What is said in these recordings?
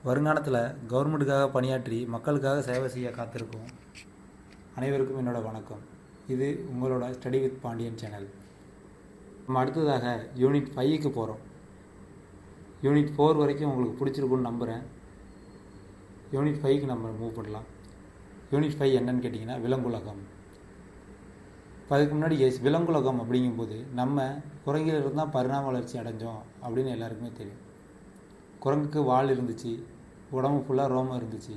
வருங்காலத்தில் கவர்மெண்ட்டுக்காக பணியாற்றி மக்களுக்காக சேவை செய்ய காத்திருக்கும் அனைவருக்கும் என்னோட வணக்கம். இது உங்களோட ஸ்டடி வித் பாண்டியன் சேனல். நம்ம அடுத்ததாக யூனிட் 5க்கு போகிறோம். யூனிட் 4 வரைக்கும் உங்களுக்கு பிடிச்சிருக்குன்னு நம்புகிறேன். யூனிட் 5க்கு நம்ம மூவ் பண்ணலாம். யூனிட் 5 என்னன்னு கேட்டிங்கன்னா விலங்குலகம். இப்போ அதுக்கு முன்னாடி விலங்குலகம் அப்படிங்கும்போது நம்ம குரங்கிலிருந்து தான் பரிணாம வளர்ச்சி அடைஞ்சோம் அப்படின்னு எல்லாருக்குமே தெரியும். குரங்குக்கு வால் இருந்துச்சு, உடம்பு ஃபுல்லாக ரோமம் இருந்துச்சு.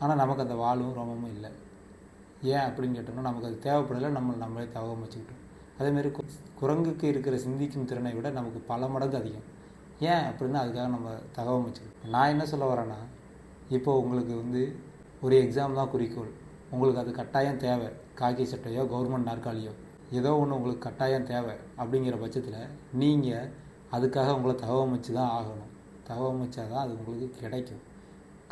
ஆனால் நமக்கு அந்த வாலும் ரோமமும் இல்லை. ஏன் அப்படின்னு கேட்டோம்னா நமக்கு அது தேவைப்படலை, நம்மளே தகவமைச்சுக்கிட்டோம். அதேமாரி குரங்குக்கு இருக்கிற சிந்திக்கும் திறனை விட நமக்கு பல மடங்கு அதிகம். ஏன் அப்படின்னா அதுக்காக நம்ம தகவமைச்சுக்கிட்டோம். நான் என்ன சொல்ல வரேன்னா, இப்போது உங்களுக்கு ஒரு எக்ஸாம் தான் குறிக்கோள். உங்களுக்கு அது கட்டாயம் தேவை. காக்கி சட்டையோ கவர்மெண்ட் நாற்காலியோ ஏதோ ஒன்று உங்களுக்கு கட்டாயம் தேவை. அப்படிங்கிற பட்சத்தில் நீங்கள் அதுக்காக உங்களை தகவமைச்சு தான் ஆகணும். தகவமைச்சா தான் அது உங்களுக்கு கிடைக்கும்.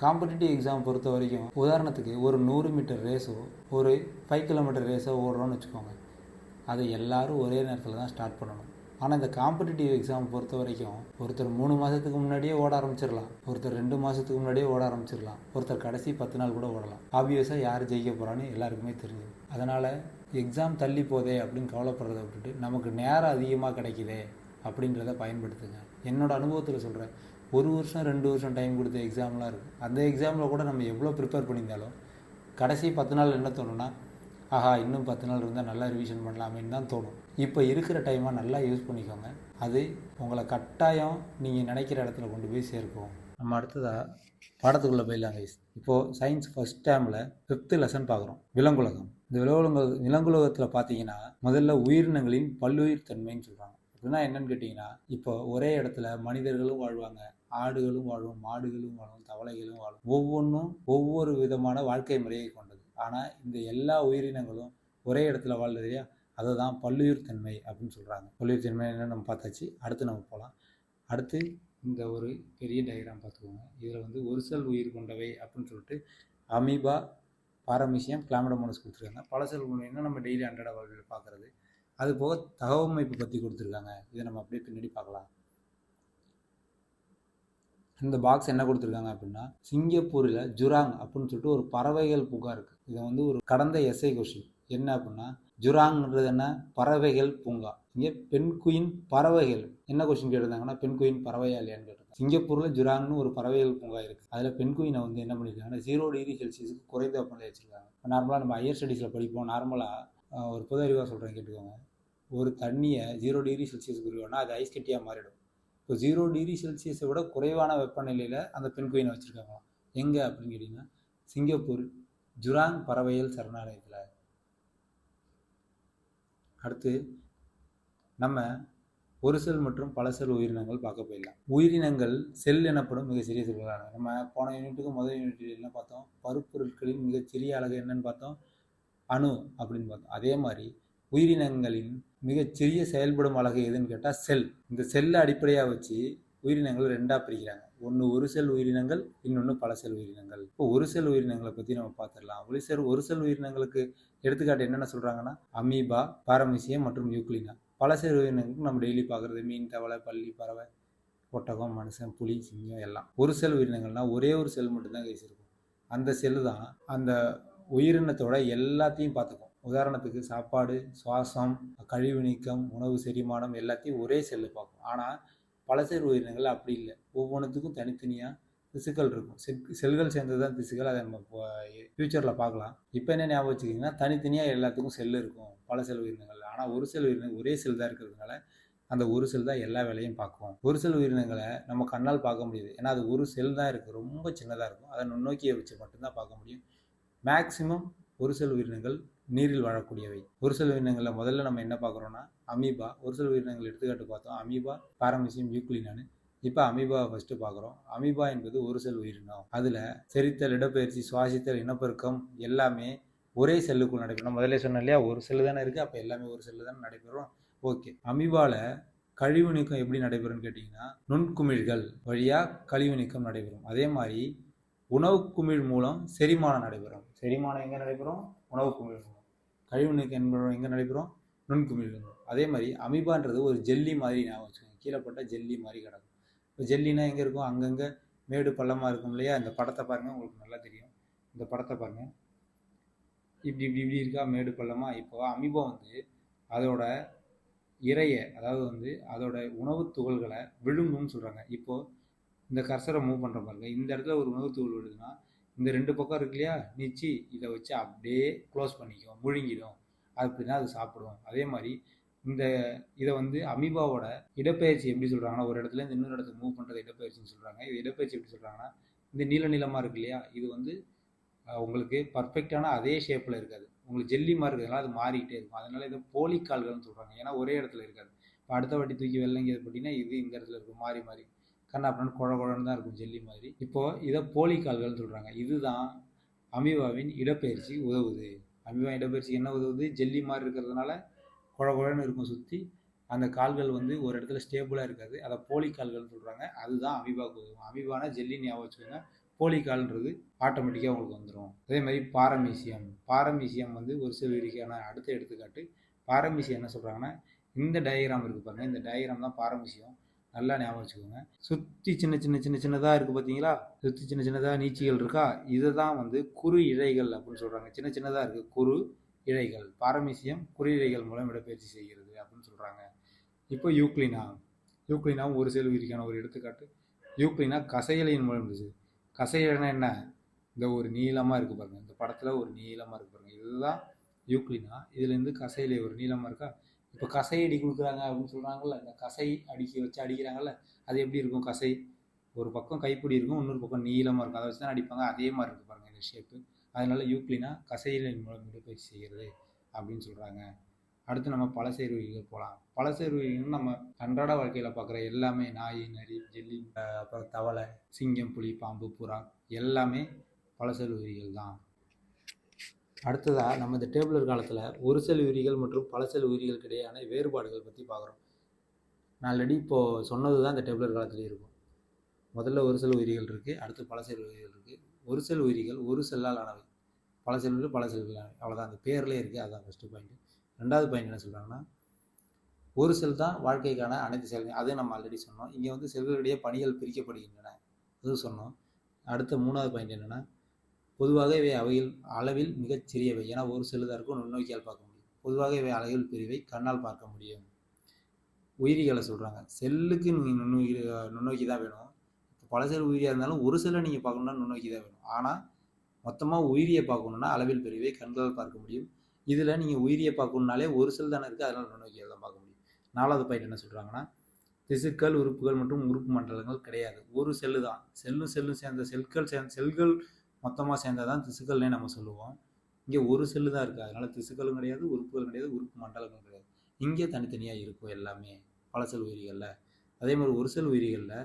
காம்படிட்டிவ் எக்ஸாம் பொறுத்த வரைக்கும் உதாரணத்துக்கு ஒரு 100 மீட்டர் ரேஸோ ஒரு 5 கிலோமீட்டர் ரேஸோ ஓடுறோன்னு வச்சுக்கோங்க. அதை எல்லோரும் ஒரே நேரத்தில் தான் ஸ்டார்ட் பண்ணணும். ஆனால் இந்த காம்படிட்டிவ் எக்ஸாம் பொறுத்த வரைக்கும் ஒருத்தர் 3 மாதத்துக்கு முன்னாடியே ஓட ஆரம்பிச்சிடலாம், ஒருத்தர் 2 மாதத்துக்கு முன்னாடியே ஓட ஆரம்பிச்சிடலாம், ஒருத்தர் கடைசி 10 நாள் கூட ஓடலாம். ஆப்வியஸாக யார் ஜெயிக்க போகிறான்னு எல்லாருக்குமே தெரிஞ்சுது. அதனால் எக்ஸாம் தள்ளி போதே அப்படின்னு கவலைப்படுறதை விட்டுட்டு நமக்கு நேரம் அதிகமாக கிடைக்குதே அப்படின்றத பயன்படுத்துங்க. என்னோடய அனுபவத்தில் சொல்கிறேன். 1 வருஷம் 2 வருஷம் டைம் கொடுத்த எக்ஸாம்லாம் இருக்குது. அந்த எக்ஸாமில் கூட நம்ம எவ்வளோ ப்ரிப்பேர் பண்ணியிருந்தாலும் கடைசி 10 நாள் என்ன தோணுன்னா, ஆஹா இன்னும் 10 நாள் இருந்தால் நல்லா ரிவிஷன் பண்ணலாமேன்னு தான் தோணும். இப்போ இருக்கிற டைமாக நல்லா யூஸ் பண்ணிக்கோங்க. அது உங்களை கட்டாயம் நீங்கள் நினைக்கிற இடத்துல கொண்டு போய் சேர்க்கும். நம்ம அடுத்ததாக பாடத்துக்குள்ளே போயிடலாம் கைஸ். இப்போது சயின்ஸ் ஃபஸ்ட் டேர்மில் 5th லெசன் பார்க்குறோம், விலங்குலகம். இந்த விலங்குலகத்தில் பார்த்தீங்கன்னா முதல்ல உயிரினங்களின் பல்லுயிர் தன்மைன்னு சொல்கிறாங்க. அப்படின்னா என்னன்னு கேட்டிங்கன்னா, இப்போ ஒரே இடத்துல மனிதர்களும் வாழ்வாங்க, ஆடுகளும் வாழும், மாடுகளும் வாழும், தவளைகளும் வாழும். ஒவ்வொன்றும் ஒவ்வொரு விதமான வாழ்க்கை முறையை கொண்டது. ஆனால் இந்த எல்லா உயிரினங்களும் ஒரே இடத்துல வாழ்றது இல்லையா, அதை தான் பல்லுயிர் தன்மை அப்படின்னு சொல்கிறாங்க. பல்லுயிர் தன்மை என்னன்னு நம்ம பார்த்தாச்சு. அடுத்து நம்ம போகலாம். அடுத்து இந்த ஒரு பெரிய டயக்ராம் பார்த்துக்கோங்க. இதில் ஒரு செல் உயிர் கொண்டவை அப்படின்னு சொல்லிட்டு அமீபா, பாரமீசியம், கிளாமிடோமோனஸ் கொடுத்துருக்காங்க. பல செல் உயிரினம் நம்ம டெய்லி அன்றாட வாழ்வில் பார்க்குறது. அது போக தகவமைப்பு பற்றி கொடுத்துருக்காங்க. இதை நம்ம அப்படியே பின்னாடி பார்க்கலாம். இந்த பாக்ஸ் என்ன கொடுத்துருக்காங்க அப்படின்னா, சிங்கப்பூரில் ஜுராங் அப்படின்னு சொல்லிட்டு ஒரு பறவைகள் பூங்கா இருக்குது. இதை ஒரு கடந்த எஸ்ஐ கொஸ்டின் என்ன அப்படின்னா, ஜுராங்ன்றது என்ன, பறவைகள் பூங்கா. இங்கே பென்குயின் பறவைகள் என்ன கொஸ்டின் கேட்டிருந்தாங்கன்னா, பென்குயின் பறவையா இல்லையான்னு கேட்டிருக்காங்க. சிங்கப்பூரில் ஜுராங்னு ஒரு பறவைகள் பூங்கா இருக்குது. அதில் பென்குயினை என்ன பண்ணியிருக்காங்கன்னா 0 டிகிரி செல்சியஸுக்கு குறைந்த வெப்பநிலை வச்சுருக்காங்க. நார்மலாக நம்ம ஹையர் ஸ்டடீஸில் படிப்போம். நார்மலாக ஒரு பொது அறிவாக சொல்கிறேன் கேட்டுக்கோங்க. ஒரு தண்ணியை 0 டிகிரி செல்சியஸ் குறைவானா அது ஐஸ் கட்டியாக மாறிடும். இப்போ 0 டிகிரி செல்சியஸை விட குறைவான வெப்பநிலையில் அந்த பென்குயினை வச்சுருக்காங்களாம். எங்கே அப்படின்னு கேட்டிங்கன்னா, சிங்கப்பூர் ஜுராங் பறவைகள் சரணாலயத்தில். அடுத்து நம்ம ஒரு செல் மற்றும் பல செல் உயிரினங்கள் பார்க்க போயிடலாம். உயிரினங்கள் செல் எனப்படும் மிகச்சிறிய செல்களான நம்ம போன யூனிட்டுக்கு முதல் யூனிட் என்ன பார்த்தோம், பருப்பொருட்களின் மிகச்சிறிய அலகு என்னன்னு பார்த்தோம், அணு அப்படின்னு பார்த்தோம். அதே மாதிரி உயிரினங்களின் மிகச்சிறிய செயல்படும் அலகு எதுன்னு கேட்டால் செல். இந்த செல்லை அடிப்படையாக வச்சு உயிரினங்கள் 2ஆக பிரிக்கிறாங்க. ஒன்று ஒரு செல் உயிரினங்கள், இன்னொன்று பல செல் உயிரினங்கள். இப்போ ஒரு செல் உயிரினங்களை பற்றி நம்ம பார்த்துடலாம். ஒரு செல் உயிரினங்களுக்கு எடுத்துக்காட்டு என்னென்ன சொல்கிறாங்கன்னா, அமீபா, பாரமீசியம் மற்றும் யூக்ளினா. பல செல் உயிரினங்களுக்கு நம்ம டெய்லி பார்க்குறது மீன், தவளை, பல்லி, பறவை, ஒட்டகம், மனுஷன், புலி, சிங்கம் எல்லாம். ஒரு செல் உயிரினங்கள்னால் ஒரே ஒரு செல் மட்டும்தான் கைஸ் இருக்கும். அந்த செல் தான் அந்த உயிரினத்தோட எல்லாத்தையும் பார்த்துக்கும். உதாரணத்துக்கு சாப்பாடு, சுவாசம், கழிவு நீக்கம், உணவு செரிமானம் எல்லாத்தையும் ஒரே செல்லு பார்க்கும். ஆனால் பல செல் உயிரினங்கள் அப்படி இல்லை. ஒவ்வொன்றுத்துக்கும் தனித்தனியாக திசுக்கள் இருக்கும். செல்கள் சேர்ந்தது தான் திசுக்கள். அதை நம்ம ஃபியூச்சரில் பார்க்கலாம். இப்போ என்ன ஞாபகம் வச்சுக்கிங்கன்னா, தனித்தனியாக எல்லாத்துக்கும் செல் இருக்கும் பல செல் உயிரினங்கள். ஆனால் ஒரு செல் உயிரினங்கள் ஒரே செல் தான் இருக்கிறதுனால அந்த ஒரு செல் தான் எல்லா வேலையும் பார்க்கும். ஒரு செல் உயிரினங்களை நம்ம கண்ணால் பார்க்க முடியுது. ஏன்னா அது ஒரு செல் தான் இருக்குது, ரொம்ப சின்னதாக இருக்கும். அதை நுண்ணோக்கியை வச்சு மட்டும்தான் பார்க்க முடியும். மேக்சிமம் ஒரு செல் உயிரினங்கள் நீரில் வாழக்கூடியவை. ஒரு செல் உயிரினங்களில் முதல்ல நம்ம என்ன பார்க்குறோன்னா அமீபா. ஒரு செல் உயிரினங்கள் எடுத்துக்காட்டு பார்த்தோம், அமீபா, பாரமீசியம், யூக்ளினான்னு. இப்போ அமீபாவை ஃபஸ்ட்டு பார்க்குறோம். அமீபா என்பது ஒரு செல் உயிரினம். அதில் செரித்தல், இடப்பெயர்ச்சி, சுவாசித்தல், இனப்பெருக்கம் எல்லாமே ஒரே செல்லுக்குள் நடைபெறும். முதல்ல சொன்னேன் இல்லையா, ஒரு செல்லு தானே இருக்குது, அப்போ எல்லாமே ஒரு செல்லு தானே நடைபெறும். ஓகே, அமீபாவில் கழிவு நீக்கம் எப்படி நடைபெறும்னு கேட்டிங்கன்னா, நுண்குமிழ்கள் வழியாக கழிவு நீக்கம் நடைபெறும். அதே மாதிரி உணவு குமிழ் மூலம் செரிமானம் நடைபெறும். செரிமானம் எங்கே நடைபெறும், உணவு குமிழ் மூலம். கழிவு நீக்கம் என்பது எங்கே நடைபெறும், நுண்குமிழ்கள். அதே மாதிரி அமீபான்றது ஒரு ஜெல்லி மாதிரி ஞாபகம் வச்சுக்கோங்க. கீழே போட்டால் ஜெல்லி மாதிரி கிடக்கும். இப்போ ஜெல்லினா எங்கே இருக்கும்? அங்கங்கே மேடு பள்ளமாக இருக்கும் இல்லையா? இந்த படத்தை பாருங்கள், உங்களுக்கு நல்லா தெரியும். இந்த படத்தை பாருங்கள், இப்படி இப்படி இப்படி இருக்கா மேடு பள்ளமாக. இப்போ அமீபா வந்து அதோட இரையை, அதாவது வந்து அதோட உணவு துகள்களை விழுங்கும்னு சொல்கிறாங்க. இப்போது இந்த கர்சரை மூவ் பண்ணுற பாருங்க, இந்த இடத்துல ஒரு உணவு துகள் விழுதுன்னா இந்த 2 பக்கம் இருக்கு இல்லையா நீச்சி, இதை வச்சு அப்படியே க்ளோஸ் பண்ணிக்கும், முழுங்கிடும். அப்படின்னா அது சாப்பிடும். அதே மாதிரி இதை வந்து அமீபாவோட இடப்பெயர்ச்சி எப்படி சொல்கிறாங்கன்னா, ஒரு இடத்துல இருந்து இன்னொரு இடத்துக்கு மூவ் பண்ணுறது இடப்பெயர்ச்சின்னு சொல்கிறாங்க. இது இடப்பெயர்ச்சி எப்படி சொல்கிறாங்கன்னா, இந்த நீளமாக இருக்கு இல்லையா, இது வந்து உங்களுக்கு பர்ஃபெக்டான அதே ஷேப்பில் இருக்காது, உங்களுக்கு ஜெல்லி மாதிரி இருக்கிறதுனால அது மாறிக்கிட்டே இருக்கும். அதனால இதை போலிக்கால்கள்னு சொல்கிறாங்க. ஏன்னா ஒரே இடத்துல இருக்காது. இப்போ அடுத்த வாட்டி தூக்கி வெள்ளங்கிறது பார்த்தீங்கன்னா இது இந்த இடத்துல இருக்கும், மாறி மாறி கண்ணாப்பண்ணு குழன்னு தான் இருக்கும், ஜெல்லி மாதிரி. இப்போது இதை போலிக்கால்கள்னு சொல்கிறாங்க. இதுதான் அமீபாவின் இடப்பெயர்ச்சி உதவுது. அமீபா இடப்பெயர்ச்சி என்ன உதவுது? ஜெல்லி மாதிரி இருக்கிறதுனால குழன்னு இருக்கும் சுற்றி, அந்த கால்கள் வந்து ஒரு இடத்துல ஸ்டேபிளாக இருக்காது, அதை போலிக்கால்கள்னு சொல்கிறாங்க. அதுதான் அமீபாவுக்கு உதவும். அமீபானா ஜெல்லி ஞாபகம் வச்சுக்கோங்க, போலிக்கால்ன்றது ஆட்டோமேட்டிக்காக உங்களுக்கு வந்துடும். அதே மாதிரி பாரமீசியம் வந்து ஒரு சில உயிரிக்கான அடுத்த எடுத்துக்காட்டு. பாரமீசியம் என்ன சொல்கிறாங்கன்னா, இந்த டயக்ராம் இருக்குது பாருங்கள், இந்த டயக்ராம் தான் பாரமீசியம். நல்லா ஞாபகம் வச்சுக்கோங்க. சுற்றி சின்னதாக இருக்குது பார்த்தீங்களா, சுற்றி சின்னதாக நீச்சிகள் இருக்கா, இதை தான் வந்து குறு இழைகள் அப்படின்னு சொல்கிறாங்க. சின்னதாக இருக்குது குறு இழைகள். பாரமீசியம் குறு இழைகள் மூலம் இடப்பெயர்ச்சி செய்கிறது அப்படின்னு சொல்கிறாங்க. இப்போ யூக்ளினா ஒரு செல் உயிரிக்கான ஒரு எடுத்துக்காட்டு. யூக்ளினா கசையிலையின் மூலம் இருந்துச்சு. கசையிலைனா என்ன? இந்த ஒரு நீளமாக இருக்குது பாருங்கள், இந்த படத்தில் ஒரு நீளமாக இருக்குது பாருங்கள், இதுதான் யூக்ளினா. இதுலேருந்து கசையிலை ஒரு நீளமாக இருக்கா. இப்போ கசை அடி கொடுக்குறாங்க அப்படின்னு சொல்கிறாங்கல்ல, இந்த கசை அடிக்கிறாங்கல்ல, அது எப்படி இருக்கும்? கசை ஒரு பக்கம் கைப்பிடி இருக்கும், இன்னொரு பக்கம் நீளமாக இருக்கும், அதை வச்சு தான் அடிப்பாங்க. அதே மாதிரி இருக்குது பாருங்கள் இந்த ஷேப்பு. அதனால யூக்ளினா கசையிலின் மூலம் இடப்பெயர்ச்சி செய்கிறது அப்படின்னு சொல்கிறாங்க. அடுத்து நம்ம பலசேர் உயிரிகள் போகலாம். பலசேர் உயிரிகள் நம்ம அன்றாட வாழ்க்கையில் பார்க்குற எல்லாமே, நாய், நரி, ஜெல்லி, அப்புறம் தவளை, சிங்கம், புலி, பாம்பு, புறா எல்லாமே பலசேர் உயிரிகள் தான். அடுத்ததாக நம்ம இந்த டேபிளர் காலத்தில் ஒரு செல் உயிரிகள் மற்றும் பல செல் உயிரிகளுக்கு இடையான வேறுபாடுகள் பற்றி பார்க்குறோம். நான் ஆல்ரெடி இப்போது சொன்னது தான் இந்த டேபிளர் காலத்துலேயும் இருக்கும். முதல்ல ஒரு செல் உயிரிகள் இருக்குது, அடுத்து பல செல் உயிரிகள் இருக்குது. ஒரு செல் உயிரிகள் ஒரு செல்லால் ஆனவை, பல செல்கள் பல செல்கள் ஆனவை, அவ்வளோதான், அந்த பேர்லேயே இருக்குது. அதுதான் ஃபஸ்ட்டு பாயிண்ட். ரெண்டாவது பாயிண்ட் என்ன சொல்கிறாங்கன்னா, ஒரு செல் தான் வாழ்க்கைக்கான அனைத்து செயல்கள். அதே நம்ம ஆல்ரெடி சொன்னோம். இங்கே வந்து செல்களிடையே பணிகள் பிரிக்கப்படுகின்றன, அதுவும் சொன்னோம். அடுத்த மூணாவது பாயிண்ட் என்னென்னா, பொதுவாக இவை அளவில் மிகச் சிறியவை. ஏன்னா ஒரு செல்லு தான் இருக்கும், நுண்ணோக்கியால் பார்க்க முடியும். பொதுவாக இவை அளவில் பெரியவை, கண்ணால் பார்க்க முடியும். உயிரிகளை சொல்கிறாங்க. செல்லுக்கு நீங்கள் நுண்ணோக்கி தான் வேணும். இப்போ பல செல் உயிரியாக இருந்தாலும் ஒரு செல்லை நீங்கள் பார்க்கணுன்னா நுண்ணோக்கி தான் வேணும். ஆனால் மொத்தமாக உயிரியை பார்க்கணுன்னா அளவில் பெரியவை, கண்களால் பார்க்க முடியும். இதில் நீங்கள் உயிரியை பார்க்கணுன்னாலே ஒரு செல் தானே இருக்குது, அதனால் நுண்ணோக்கியால் தான் பார்க்க முடியும். நாலாவது பாயிண்ட் என்ன சொல்கிறாங்கன்னா, திசுக்கள், உறுப்புகள் மற்றும் உறுப்பு மண்டலங்கள் கிடையாது, ஒரு செல்லு தான். செல்லும் சேர்ந்த செல்கள் மொத்தமாக சேர்ந்தால் தான் திசுக்கள்னே நம்ம சொல்லுவோம். இங்கே ஒரு செல்லு தான் இருக்குது, அதனால் திசுக்களும் கிடையாது, உறுப்புகள் கிடையாது, உறுப்பு மண்டலங்களும் கிடையாது. இங்கே தனித்தனியாக இருக்கும் எல்லாமே பல செல் உயிரிகளில். அதே மாதிரி ஒரு செல் உயிரிகளில்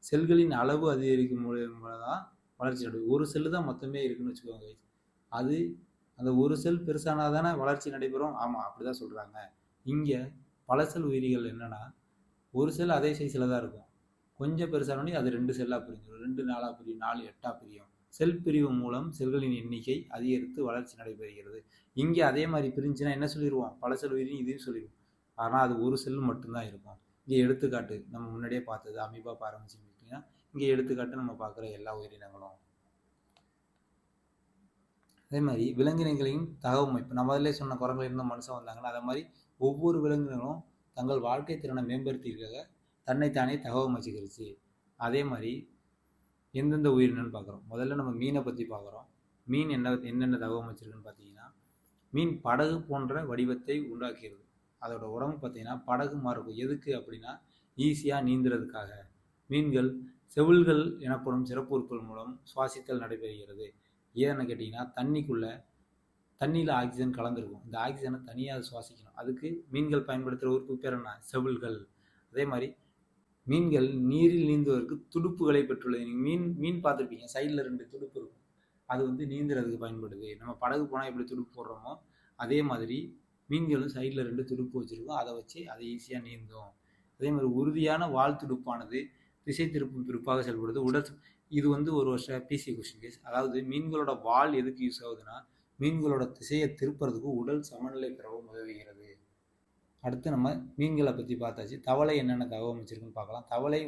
செல்களின் அளவு அதிகரிக்கும் மூலம் தான் வளர்ச்சி நடைபெறும். ஒரு செல்லு தான் மொத்தமே இருக்குன்னு வச்சுக்கோங்க. அது அந்த ஒரு செல் பெருசானால் தானே வளர்ச்சி நடைபெறும். ஆமாம், அப்படி தான் சொல்கிறாங்க. இங்கே பல செல் உயிரிகள் என்னென்னா, ஒரு செல் அதே சைஸில் தான் இருக்கும், கொஞ்சம் பெருசானோடனே அது 2 செல்லாக பிரிஞ்சிடும், 2 4 பிரியும், 4 8 பிரியும். செல் பிரிவு மூலம் செல்களின் எண்ணிக்கை அதிகரித்து வளர்ச்சி நடைபெறுகிறது. இங்கே அதே மாதிரி பிரிஞ்சுன்னா என்ன சொல்லிடுவோம்? பல செல் உயிரின்னு இதையும் சொல்லிடுவோம். ஆனால் அது ஒரு செல் மட்டும்தான் இருக்கும். இங்கே எடுத்துக்காட்டு நம்ம முன்னாடியே பார்த்தது அமீபா, பாரமீசியம் பார்த்தீங்கன்னா, இங்கே எடுத்துக்காட்டு நம்ம பார்க்குற எல்லா உயிரினங்களும். அதே மாதிரி விலங்கினங்களையும் தகவமைப்பு, நம்ம அதிலே சொன்ன குரங்குல இருந்த மனுஷன் வந்தாங்கன்னா, அதே மாதிரி ஒவ்வொரு விலங்கினங்களும் தங்கள் வாழ்க்கை திறனை மேம்படுத்தியிருக்காக தன்னைத்தானே தகவமைச்சுக்கிருச்சு. அதே மாதிரி எந்தெந்த உயிரினம்னு பார்க்குறோம். முதல்ல நம்ம மீனை பற்றி பார்க்குறோம். மீன் என்னென்ன தகவமைச்சிருக்குன்னு பார்த்தீங்கன்னா, மீன் படகு போன்ற வடிவத்தை உண்டாக்கிறது. அதோட உடம்பு பார்த்தீங்கன்னா படகு மாதிரி இருக்கும். எதுக்கு அப்படின்னா, ஈஸியாக நீந்துறதுக்காக. மீன்கள் செவில்கள் எனப்படும் சிறப்பு உறுப்புகள் மூலம் சுவாசித்தல் நடைபெறுகிறது. ஏன்னு கேட்டிங்கன்னா, தண்ணியில் ஆக்சிஜன் கலந்துருக்கும். இந்த ஆக்சிஜனை தனியாக சுவாசிக்கணும். அதுக்கு மீன்கள் பயன்படுத்துகிற உறுப்பு பேர் என்ன? செவில்கள். அதே மாதிரி மீன்கள் நீரில் நீந்துவதற்கு துடுப்புகளை பெற்றுள்ளது. நீங்கள் மீன் பார்த்துருப்பீங்க, சைடில் 2 துடுப்பு இருக்கும், அது வந்து நீந்துறதுக்கு பயன்படுது. நம்ம படகு போனால் எப்படி துடுப்பு போடுறோமோ அதே மாதிரி மீன்களும் சைடில் 2 துடுப்பு வச்சுருக்கோம், அதை வச்சு அதை ஈஸியாக நீந்தும். அதே மாதிரி உறுதியான வால் துடுப்பானது திசை திருப்பும் பிறப்பாக செயல்படுது. இது வந்து ஒரு வருஷம் பிசி கொஸ்டின் கேஸ். அதாவது மீன்களோட வால் எதுக்கு யூஸ் ஆகுதுன்னா, மீன்களோட திசையை திருப்புறதுக்கு உடல் சமநிலை பெறவும் உதவுகிறது. அடுத்து நம்ம மீன்களை பற்றி பார்த்தாச்சு. தவளை என்னென்ன தகவல் அமைச்சிருக்குன்னு பார்க்கலாம். தவளை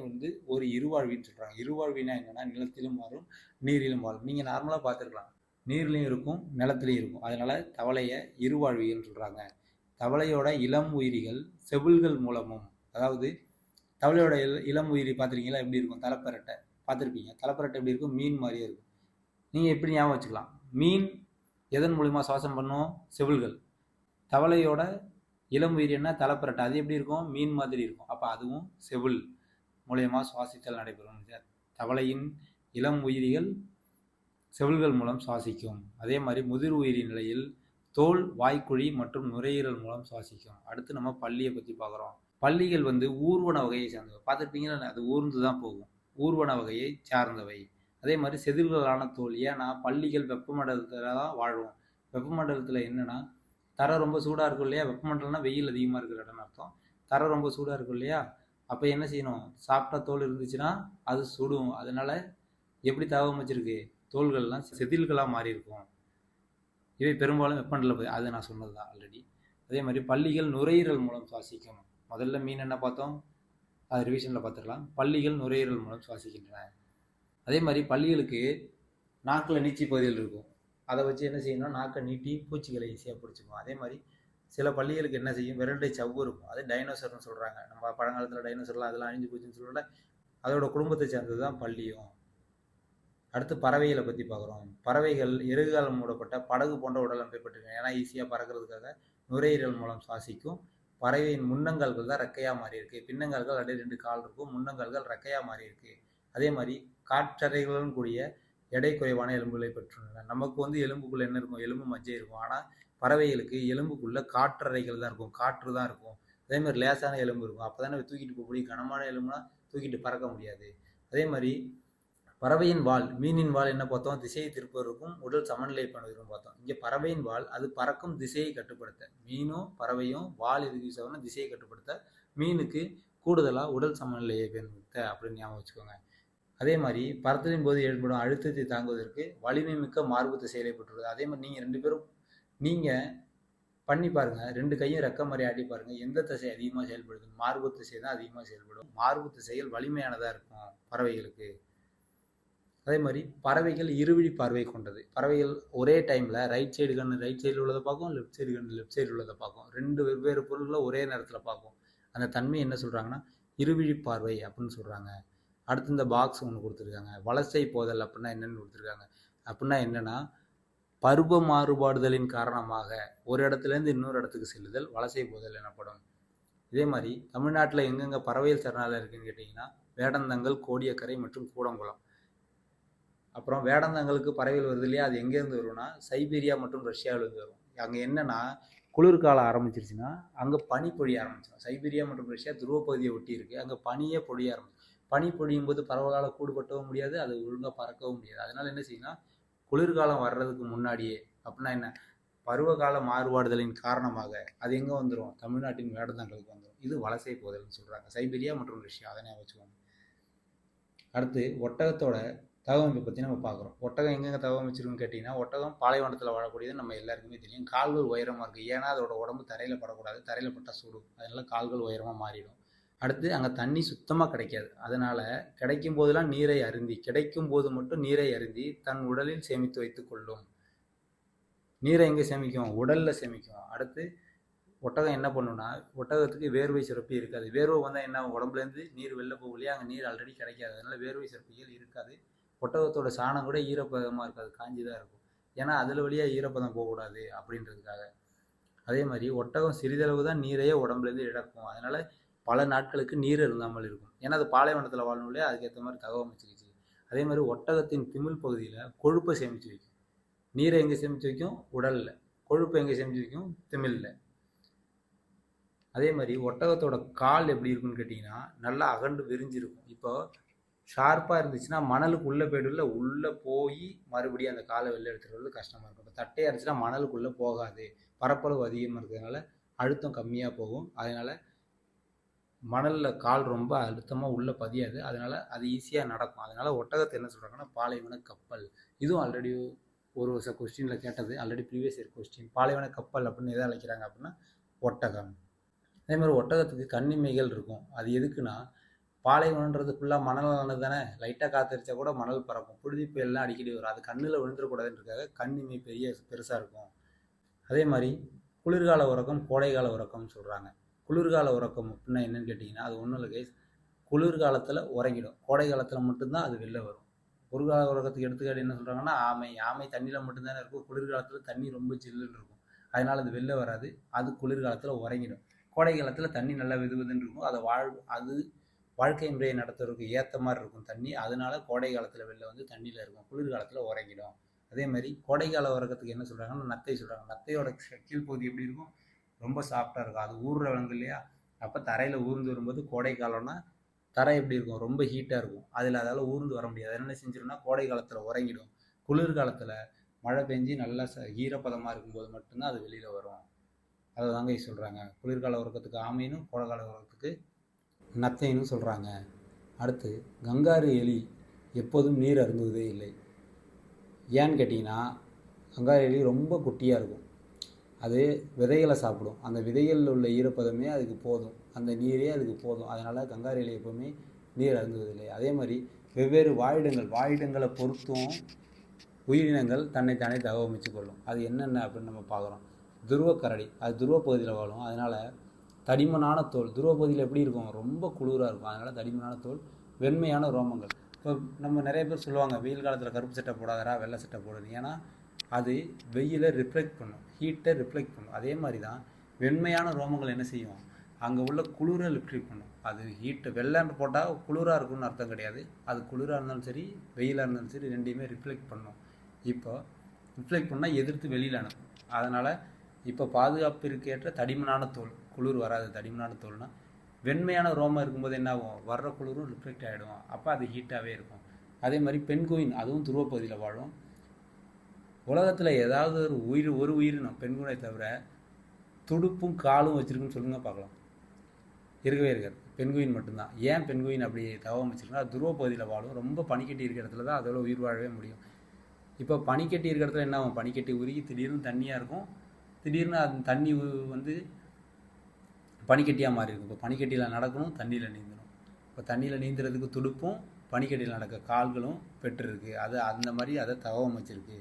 ஒரு இருவாழ்வின்னு சொல்கிறாங்க. இருவாழ்வினா என்னென்னா நிலத்திலும் வாழும் நீரிலும் வாழும். நீங்கள் நார்மலாக பார்த்துருக்கலாம், நீர்லையும் இருக்கும் நிலத்துலையும் இருக்கும். அதனால் தவளையை இருவாழ்வின்னு சொல்கிறாங்க. தவளையோட இளம் உயிரிகள் செவில்கள் மூலமும், அதாவது தவளையோட இளம் உயிரி பார்த்துருக்கீங்களா எப்படி இருக்கும்? தலைப்பரட்டை பார்த்துருப்பீங்க. தலைப்பரட்டை எப்படி இருக்கும்? மீன் மாதிரியே இருக்கும். நீங்கள் எப்படி ஞாபகம் வச்சுக்கலாம், மீன் எதன் மூலிமா சுவாசம் பண்ணும்? செவில்கள். தவளையோட இளம் உயிர் என்ன? தலைப்பரட்டை. அது எப்படி இருக்கும்? மீன் மாதிரி இருக்கும். அப்போ அதுவும் செவில் மூலயமா சுவாசித்தல் நடைபெறும். தவளையின் இளம் உயிரிகள் செவில்கள் மூலம் சுவாசிக்கும். அதே மாதிரி முதிர் உயிரி நிலையில் தோல், வாய்க்குழி மற்றும் நுரையீரல் மூலம் சுவாசிக்கும். அடுத்து நம்ம பல்லியை பற்றி பார்க்குறோம். பல்லிகள் ஊர்வன வகையை சார்ந்தவை. பார்த்துருப்பீங்கன்னா அது ஊர்ந்து தான் போகும். ஊர்வன வகையை சார்ந்தவை. அதே மாதிரி செதில்களான தோல். ஏன்னா பல்லிகள் வெப்பமண்டலத்தில் தான் வாழும். வெப்பமண்டலத்தில் என்னென்னா தரை ரொம்ப சூடாக இருக்கும் இல்லையா? வெப்பமண்டலம்னா வெயில் அதிகமாக இருக்கிற இடம்னு அர்த்தம். தரை ரொம்ப சூடாக இருக்கும் இல்லையா? அப்போ என்ன செய்யணும்? சாப்பிட்டா தோல் இருந்துச்சுன்னா அது சுடும். அதனால எப்படி தகவல் வச்சிருக்கு? தோல்கள்லாம் செதில்களாக மாறி இருக்கும். இவை பெரும்பாலும் வெப்பமண்டல, அது நான் சொன்னது தான் ஆல்ரெடி. அதே மாதிரி பல்லிகள் நுரையீரல் மூலம் சுவாசிக்கும். முதல்ல மீன் என்ன பார்த்தோம்? அது ரிவிஷனில் பார்த்துக்கலாம். பல்லிகள் நுரையீரல் மூலம் சுவாசிக்கின்றன. அதே மாதிரி பல்லிகளுக்கு நாக்கில் நீச்சி பகுதிகள் இருக்கும். அதை வச்சு என்ன செய்யணும்? நாக்கை நீட்டி பூச்சிகளை ஈஸியாக பிடிச்சிக்கும். அதே மாதிரி சில பல்லிகளுக்கு என்ன செய்யும்? விரண்டை சவ்வு இருக்கும். அது டைனோசர்னு சொல்கிறாங்க. நம்ம பழங்காலத்தில் டைனோசர்லாம் அதெல்லாம் அழிஞ்சு போச்சுன்னு சொல்லல, அதோட குடும்பத்தை சேர்ந்தது தான் பல்லியும். அடுத்து பறவைகளை பற்றி பார்க்குறோம். பறவைகள் இறகுகால் மூடப்பட்ட படகு போன்ற உடல் அமைப்பை பெற்றிருக்கேன். ஏன்னா ஈஸியாக பறக்கிறதுக்காக நுரையீரல் மூலம் சுவாசிக்கும். பறவையின் முன்னங்கால்கள் தான் ரெக்கையாக மாறி இருக்கு. பின்னங்கால்கள் அப்படியே 2 கால் இருக்கும். முன்னங்கால்கள் ரெக்கையாக மாறி இருக்கு. அதே மாதிரி காற்றறைகளுடன் கூடிய எடை குறைவான எலும்புகளை பெற்றுள்ளன. நமக்கு எலும்புக்குள்ள என்ன இருக்கும்? எலும்பு மஜ்ஜை இருக்கும். ஆனால் பறவைகளுக்கு எலும்புக்குள்ள காற்றறைகள் தான் இருக்கும். காற்று தான் இருக்கும். அதே மாதிரி லேசான எலும்பு இருக்கும். அப்போ தானே தூக்கிட்டு போக முடியும். கனமான எலும்புனா தூக்கிட்டு பறக்க முடியாது. அதே மாதிரி பறவையின் வால், மீனின் வால் என்ன பார்த்தோம்? திசையை திருப்பதற்கும் உடல் சமநிலை பண்ணுவதற்கும் பார்த்தோம். இங்கே பறவையின் வால் அது பறக்கும் திசையை கட்டுப்படுத்த. மீனும் பறவையும் வால் எதுக்கு யூஸ் ஆகும்னா திசையை கட்டுப்படுத்த. மீனுக்கு கூடுதலாக உடல் சமநிலையை பயன்படுத்த அப்படின்னு ஞாபகம் வச்சுக்கோங்க. அதே மாதிரி பறத்தலின் போது ஏற்படும் அழுத்தத்தை தாங்குவதற்கு வலிமை மிக்க மார்பு திசைகளை பெற்றுள்ளது. அதே மாதிரி நீங்கள் 2 பேரும் பண்ணி பாருங்க. 2 கையும் ரெக்க மாதிரி ஆட்டி பாருங்க. எந்த திசை அதிகமாக செயல்படுது? மார்பு திசை தான் அதிகமாக செயல்படும். மார்பு திசைகள் வலிமையானதாக இருக்கும் பறவைகளுக்கு. அதே மாதிரி பறவைகள் இருவிழி பார்வை கொண்டது. பறவைகள் ஒரே டைமில் ரைட் சைடு கண்ணு ரைட் சைடில் உள்ளதை பார்க்கும், லெஃப்ட் சைடு கண்ணு லெஃப்ட் சைடு உள்ளதை பார்க்கும். 2 வெவ்வேறு பொருள்களை ஒரே நேரத்தில் பார்க்கும். அந்த தன்மை என்ன சொல்கிறாங்கன்னா இருவிழி பார்வை அப்படின்னு சொல்கிறாங்க. அடுத்து இந்த பாக்ஸ் ஒன்று கொடுத்துருக்காங்க. வலசை போதல் அப்படின்னா என்னென்னு கொடுத்துருக்காங்க. அப்படின்னா என்னென்னா பருவ மாறுபாடுதலின் காரணமாக ஒரு இடத்துலேருந்து இன்னொரு இடத்துக்கு செல்லுதல் வலசை போதல் எனப்படும். இதே மாதிரி தமிழ்நாட்டில் எங்கெங்கே பறவைகள் சரணாலயம் இருக்குன்னு கேட்டிங்கன்னா வேடந்தங்கல், கோடியக்கரை மற்றும் கூடங்குளம். அப்புறம் வேடந்தங்களுக்கு பறவைகள் வருது இல்லையா? அது எங்கேருந்து வரும்னா சைபீரியா மற்றும் ரஷ்யாவிலேருந்து வரும். அங்கே என்னென்னா குளிர்காலம் ஆரம்பிச்சிருச்சுன்னா அங்கே பனி பொழிய ஆரம்பிச்சிடும். சைபீரியா மற்றும் ரஷ்யா துருவப்பகுதியை ஒட்டி இருக்குது. அங்கே பனியே பொழிய ஆரம்பிச்சிடும். பனி பொழியும் போது பறவைகளால் கூடுபட்டவும் முடியாது, அது ஒழுங்காக பறக்கவும் முடியாது. அதனால என்ன செய்யணும்னா குளிர்காலம் வர்றதுக்கு முன்னாடியே, அப்படின்னா என்ன, பருவகால மாறுபாடுதலின் காரணமாக அது எங்கே வந்துடும்? தமிழ்நாட்டின் வேடந்தங்களுக்கு வந்துடும். இது வலசை போதல்னு சொல்கிறாங்க. சைபீரியா மற்றும் ரஷ்யா, அதனை வச்சுக்கோங்க. அடுத்து ஒட்டகத்தோட தகவமைப்பை பற்றி நம்ம பார்க்குறோம். ஒட்டகம் எங்கெங்கே தகவமைச்சிருக்குன்னு கேட்டிங்கன்னா ஒட்டகம் பாலைவனத்தில் வாழக்கூடியது நம்ம எல்லாருக்குமே தெரியும். கால்கள் உயரமாக இருக்குது. ஏன்னா அதோட உடம்பு தரையில் படக்கூடாது. தரையில் பட்டால் சுடும். அதனால கால்கள் உயரமாக மாறிடும். அடுத்து அங்கே தண்ணி சுத்தமாக கிடைக்காது. அதனால் கிடைக்கும் போதெல்லாம் நீரை அருந்தி, கிடைக்கும் போது மட்டும் நீரை அருந்தி தன் உடலில் சேமித்து வைத்து கொள்ளும். நீரை எங்கே சேமிக்கும்? உடலில் சேமிக்கும். அடுத்து ஒட்டகம் என்ன பண்ணுன்னா, ஒட்டகத்துக்கு வேர்வை சுரப்பி இருக்காது. வேர்வை வந்தால் என்ன, உடம்புலேருந்து நீர் வெளில போகலையா? அங்கே நீர் ஆல்ரெடி கிடைக்காது. அதனால் வேர்வை சுரப்பிகள் இருக்காது. ஒட்டகத்தோட சாணம் கூட ஈரப்பதமாக இருக்காது, காஞ்சி தான் இருக்கும். ஏன்னா அதில் வழியாக ஈரப்பதம் போகக்கூடாது அப்படின்றதுக்காக. அதே மாதிரி ஒட்டகம் சிறிதளவு தான் நீரையே உடம்புலேருந்து இழக்கும். அதனால் பல நாட்களுக்கு நீர் இருந்தாமல் இருக்கும். ஏன்னா அது பாலைவனத்தில் வாழணும் இல்லையா? அதுக்கேற்ற மாதிரி தகவமைச்சிக்கிச்சு. அதே மாதிரி ஒட்டகத்தின் திமில் பகுதியில் கொழுப்பை சேமித்து வைக்கும். நீரை எங்கே சேமித்து வைக்கும்? உடலில். கொழுப்பை எங்கே சேமித்து வைக்கும்? திமிலில். அதே மாதிரி ஒட்டகத்தோட கால் எப்படி இருக்குன்னு கேட்டிங்கன்னா நல்லா அகண்டு விரிஞ்சிருக்கும். இப்போ ஷார்ப்பாக இருந்துச்சுன்னா மணலுக்கு உள்ளே போய்டுல, உள்ளே போய் மறுபடியும் அந்த காலை வெளில எடுத்துகிறது கஷ்டமாக இருக்கும். இப்போ தட்டையாக இருந்துச்சுன்னா மணலுக்குள்ளே போகாது. பரப்பளவு அதிகமாக இருக்கிறதுனால அழுத்தம் கம்மியாக போகும். அதனால் மணலில் கால் ரொம்ப அழுத்தமாக உள்ளே பதியாது. அதனால் அது ஈஸியாக நடக்கும். அதனால் ஒட்டகத்தை என்ன சொல்கிறாங்கன்னா பாலைவன கப்பல். இதுவும் ஆல்ரெடி ஒரு வருஷம் கொஸ்டினில் கேட்டது. Already previous year question. பாலைவன கப்பல் அப்படின்னு எதை அழைக்கிறாங்க அப்படின்னா ஒட்டகம். அதே மாதிரி ஒட்டகத்துக்கு கண்ணிமைகள் இருக்கும். அது எதுக்குன்னா, பாலைவனன்றது ஃபுல்லாக மணலானது தானே, லைட்டாக காத்தடிச்சா கூட மணல் பறக்கும், புழுதி புயல்லாம் அடிக்கடி வரும், அது கண்ணில் விழுந்துடக்கூடாதுன்றதுக்காக கண்ணிமை பெருசாக இருக்கும். அதே மாதிரி குளிர்கால உறக்கம் கோடைகால உறக்கம்னு சொல்கிறாங்க. குளிர்கால உறக்கம் அப்படின்னா என்னன்னு கேட்டிங்கன்னா, அது ஒன்றும் இல்லை கைஸ், குளிர்காலத்தில் உறங்கிடும், கோடை காலத்தில் மட்டும்தான் அது வெளில வரும். குளிர்கால உறக்கத்துக்கு எடுத்துக்காட்டு என்ன சொல்கிறாங்கன்னா, ஆமை தண்ணியில் மட்டும்தானே இருக்கும், குளிர்காலத்தில் தண்ணி ரொம்ப ஜில்லுன்னு இருக்கும், அதனால் அது வெளில வராது, அது குளிர்காலத்தில் உறங்கிடும். கோடை காலத்தில் தண்ணி நல்லா வெதுவெதுன்னு இருக்கும், அது வாழ்க்கை முறையை நடத்துறதுக்கு ஏற்ற மாதிரி இருக்கும் தண்ணி, அதனால கோடை காலத்தில் வெளில வந்து தண்ணியில் இருக்கும், குளிர்காலத்தில் உறங்கிடும். அதே மாதிரி கோடைக்கால உறக்கத்துக்கு என்ன சொல்கிறாங்கன்னா, நத்தை சொல்கிறாங்க. நத்தையோட கீழ்ப்பகுதி எப்படி இருக்கும், ரொம்ப சாஃப்டாக இருக்கும், அது ஊறுற விலங்கு இல்லையா, அப்போ தரையில் ஊர்ந்து வரும்போது கோடை காலம்னா தரை எப்படி இருக்கும், ரொம்ப ஹீட்டாக இருக்கும், அதால் ஊர்ந்து வர முடியாது, என்ன செஞ்சிடும்னா கோடை காலத்தில் உறங்கிடும். குளிர்காலத்தில் மழை பெஞ்சு நல்லா ஈரப்பதமாக இருக்கும்போது மட்டும்தான் அது வெளியில் வரும். அதை தாங்க சொல்கிறாங்க, குளிர்கால உறக்கத்துக்கு ஆமைனும் கோடைக்கால உறக்கத்துக்கு நத்தைன்னு சொல்கிறாங்க. அடுத்து கங்காரு எலி எப்போதும் நீர் அருந்துவதே இல்லை. ஏன்னு கேட்டிங்கன்னா, கங்காரு எலி ரொம்ப குட்டியாக இருக்கும், அது விதைகளை சாப்பிடும், அந்த விதைகளில் உள்ள ஈரப்பதமே அதுக்கு போதும், அந்த நீரே அதுக்கு போதும், அதனால் கங்காரு எலி எப்போவுமே நீர் அருந்துவதில்லை. அதே மாதிரி வெவ்வேறு வாழிடங்களை பொறுத்தும் உயிரினங்கள் தன்னைத்தானே தகவமைச்சு கொள்ளும். அது என்னென்ன அப்படின்னு நம்ம பார்க்குறோம். துருவக்கரடி, அது துருவ பகுதியில் வாழும், அதனால் தடிமனான தோல், துருவ பகுதியில் எப்படி இருக்கும், ரொம்ப குளிராக இருக்கும், அதனால் தடிமனான தோல், வெண்மையான ரோமங்கள். இப்போ நம்ம நிறைய பேர் சொல்லுவாங்க, வெயில் காலத்தில் கருப்பு சட்டை போடாதரா, வெள்ளை சட்டை போடுது, ஏன்னா அது வெயிலை ரிஃப்ளெக்ட் பண்ணும், ஹீட்டை ரிஃப்ளெக்ட் பண்ணும். அதே மாதிரி தான் வெண்மையான ரோமங்கள் என்ன செய்யும், அங்கே உள்ள குளிரை ரிஃப்ளெக்ட் பண்ணும். அது ஹீட்டை வெள்ளைன்னு போட்டால் குளிராக இருக்கும்னு அர்த்தம் கிடையாது, அது குளிராக இருந்தாலும் சரி வெயிலாக இருந்தாலும் சரி ரெண்டையுமே ரிஃப்ளெக்ட் பண்ணும். இப்போ ரிஃப்ளெக்ட் பண்ணால் எதிர்த்து வெளியில் அனுப்பும். அதனால் இப்போ பாதுகாப்பிற்கேற்ற தடிமனான தோல், குளிர் வராது, தடிமனான தோல்னால் வெண்மையான ரோமம் இருக்கும்போது என்ன ஆகும், வர்ற குளிரும் ரிஃப்ளெக்ட் ஆகிடும், அப்போ அது ஹீட்டாகவே இருக்கும். அதே மாதிரி பென்குயின், அதுவும் துருவப்பகுதியில் வாழும். உலகத்தில் ஏதாவது ஒரு உயிரினம் பென்குயினை தவிர துடுப்பும் காலும் வச்சுருக்குன்னு சொல்லுங்க பார்க்கலாம். இருக்கவே இருக்காது, பென்குயின் மட்டும்தான். ஏன் பென்குயின் அப்படி தவம் வச்சுருக்குன்னா, துருவ பகுதியில் வாழும், ரொம்ப பனிக்கட்டி இருக்கிற இடத்துல தான் அதோட உயிர் வாழவே முடியும். இப்போ பனிக்கட்டி இருக்கிற இடத்துல என்ன ஆகும், பனிக்கட்டி உருகி திடீர்னு தண்ணியாக இருக்கும், திடீர்னு அந்த தண்ணி வந்து பனிக்கட்டியாக மாறி இருக்கும். இப்போ பனிக்கட்டியில் நடக்கணும், தண்ணியில் நீந்தணும். இப்போ தண்ணியில் நீந்துறதுக்கு துடுப்பும் பனிக்கட்டியில் நடக்க கால்களும் பெற்றிருக்கு, அது அந்த மாதிரி அதை தகவம் வச்சுருக்கு.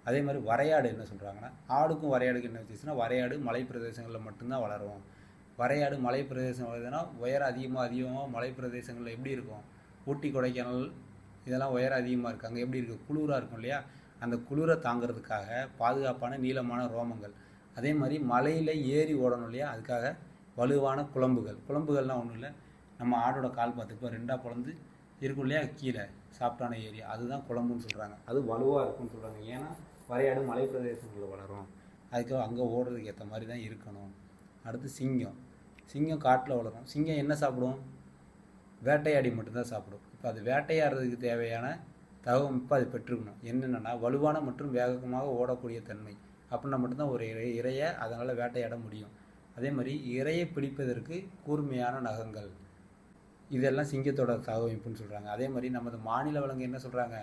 அதே மாதிரி வரையாடு என்ன சொல்கிறாங்கன்னா, ஆடுக்கும் வரையாடுக்கு என்ன வச்சுச்சுன்னா, வரையாடு மலை பிரதேசங்களில் மட்டும்தான் வளரும். வரையாடு மலை பிரதேசம் வளருதுன்னா உயரம் அதிகமாக மலை பிரதேசங்களில் எப்படி இருக்கும், ஊட்டி கொடைக்கானல் இதெல்லாம் உயரம் அதிகமாக இருக்குது, அங்கே எப்படி இருக்குது, குளிராக இருக்கும் இல்லையா, அந்த குளிரை தாங்கிறதுக்காக பாதுகாப்பான நீளமான ரோமங்கள். அதே மாதிரி மலையில் ஏறி ஓடணும் இல்லையா, அதுக்காக வலுவான குழம்புகள்னால் ஒன்றும் இல்லை, நம்ம ஆடோட கால் பார்த்து இப்போ ரெண்டாக பிளந்து இருக்கும் இல்லையா கீழே சாஃப்டான ஏரியா, அதுதான் குழம்புன்னு சொல்கிறாங்க, அது வலுவாக இருக்குன்னு சொல்கிறாங்க. ஏன்னா வரையாடு மலை பிரதேசங்களில் வளரும், அதுக்கு அங்கே ஓடுறதுக்கு ஏற்ற மாதிரி தான் இருக்கணும். அடுத்து சிங்கம் காட்டில் வளரும். சிங்கம் என்ன சாப்பிடும், வேட்டையாடி மட்டும்தான் சாப்பிடும். இப்போ அது வேட்டையாடுறதுக்கு தேவையான தகவமைப்பு அது பெற்றுக்கணும். என்னென்னா வலுவான மற்றும் வேகமாக ஓடக்கூடிய தன்மை, அப்படின்னா மட்டும்தான் ஒரு இரையை அதனால் வேட்டையாட முடியும். அதே மாதிரி இரையை பிடிப்பதற்கு கூர்மையான நகங்கள், இதெல்லாம் சிங்கத்தோட தகவமைப்புன்னு சொல்கிறாங்க. அதே மாதிரி நமது மாநில விலங்கு என்ன சொல்கிறாங்க,